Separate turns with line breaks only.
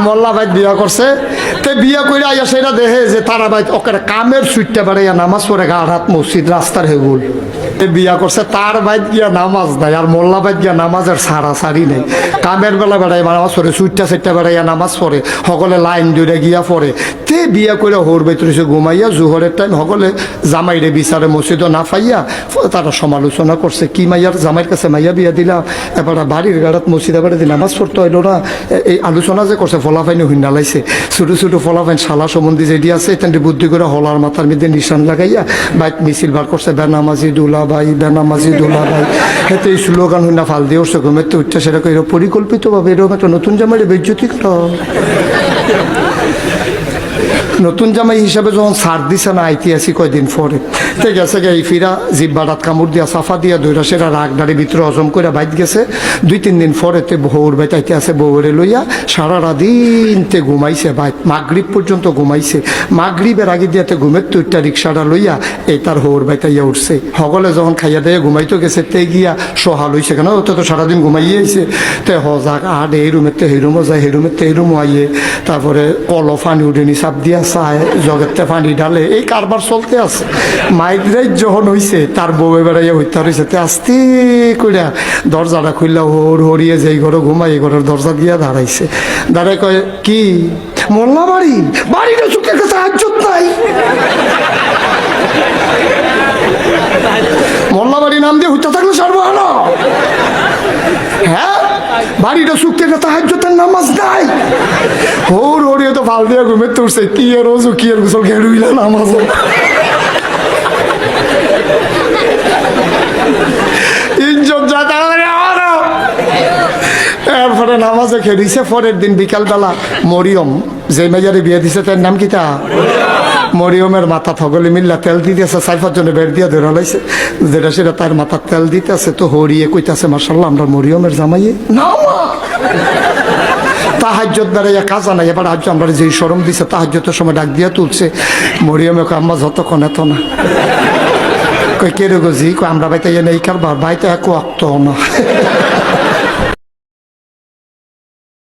মোল্লা ভাই বিয়া করছে, তে বিয়া করে আইয়া সেটা দেখে যে তারা ভাই ওকে কামের সুইটটা বেড়াইয়া নামাজ পড়ে গা হাত মসজিদ রাস্তার হেগুল বিয়া করছে, তার বাইত গিয়া নামাজ নাই আর মোল্লা বাইত গিয়া নামাজের সারা সারি নেই। কামের বেলা বেড়াই নামাজ পড়ে, সুইটটা সেটটা বেড়াইয়া নামাজ পড়ে, সকলে লাইন দূরে গিয়া পড়ে। তে বিয়া করে হোর বাইতে ঘুমাইয়া জোহরের টাইম সকলে জামাইরে বিচারে মসজিদও না পাইয়া তারা সমালোচনা করছে, কি মাইয়ার জামাইয়ের কাছে মাইয়া বিয়া দিলা, এবার বাড়ির গাড়াত মসজিদে বেড়ে নামাজ পড়তে হইল না। এই আলোচনা যে করছে ফলাফাইনে হুইনা লাইছে, ছোটো ছোটো ফলাফাইন শালা সম্বন্ধী যেটি আছে এখানটি বুদ্ধি করে হলার মাথার মধ্যে নিশান লাগাইয়া বাইক মিছিল বার করছে, বেনামাজি দুলা ভাই, বেনামাজি দুলা ভাই। হেতে এই স্লোগান হুইনা ফাল দিয়ে উঠছে, ঘুমের তো উঠছে সেটা এরকম পরিকল্পিতভাবে এরকম একটা নতুন জামাইরে বেজ্জতি কর। নতুন জামাই হিসাবে যখন ছাড় দিছে না আইতিয়াছি কয়দিন পরে, তে গেছে গে এই ফিরা জিব্বাটাত কামড় দিয়া সাফা দিয়া দইরা সেরা রাগ দাড়ি ভিতরে হজম করে বাইত গেছে। 2-3 দিন পরে তে বউর বাইতে আইতে আছে, বউরে লইয়া সারা রাদিন তে ঘুমাইছে বাইত, মাগরিব পর্যন্ত ঘুমাইছে। মাগরিবের আগে দিয়াতে ঘুমের তো একটা রিক্সাটা লইয়া এই তার হৌর বাইতে ইয়া উঠছে। সকলে যখন খাইয়া দিয়ে ঘুমাইতে গেছে তে গিয়া সহা লইছে, কেন ওতে তো সারাদিন ঘুমাইয়ে আইছে। তে হজাক আড এই রুমের তে এই রুমও যায়, এই রুমের তে এই রুমও আইয়ে, তারপরে কল ফানি উঠেনি চাপ দিয়া চায়, জগতে পানি ঢালে, এই কারবার চলতে আছে। মাইগ্রেট যখন হইছে তার বউ বেড়াইয়া হইতে হয়েছে, তে আস্তে কইরা দরজাটা খুললা হোর হরিয়ে যে ঘরে ঘুমাই এই ঘরের দরজা দিয়া দাঁড়াইছে। দাঁড়ায় কয় কি মোল্লা বাড়ি, বাড়িটা চুকের কাছে হাজ্জত নাই। মোল্লা বাড়ি নাম দিয়ে হইতে থাকলে সারবো না, হ্যাঁ বাড়িটা শুকতে গেছে হাজ্জতের নামাজ নাই। হোর হরিয়ে তো ফাল দিয়ে ঘুমের তুলছে, কি এর রোজু কি এর গোসল খেয়ে নামাজ। ইজ্জত যা তাড়াতাড়ি আমারও। এরপরে নামাজে খেয়েছে। পরের দিন বিকালবেলা মরিয়ম যে মেজারে বিয়ে দিছে তার নাম কি তা মরিয়মের মাথা থগলে মিল্লা তেল দিতেছে, 4-5 জনে বের দিয়ে ধরে লাইছে, যেটা সেটা তার মাথার তেল দিতেছে। তো হরিয়ে কইতাছে মাশাআল্লাহ আমরা মরিয়মের জামাইয়ে না তাহাজ্জুদ বেড়াইয়া কাজা নাই। এবার আজ আমরা যেই শরম দিছে তাহাজ্জুদের সময় ডাক দিয়া তুলছে, মরিয়মে আম্মা যতক্ষণ এত না কই কে রে গজি, আমরা বাইতে এই কারবার বাইতে এক ওয়াক্ত না।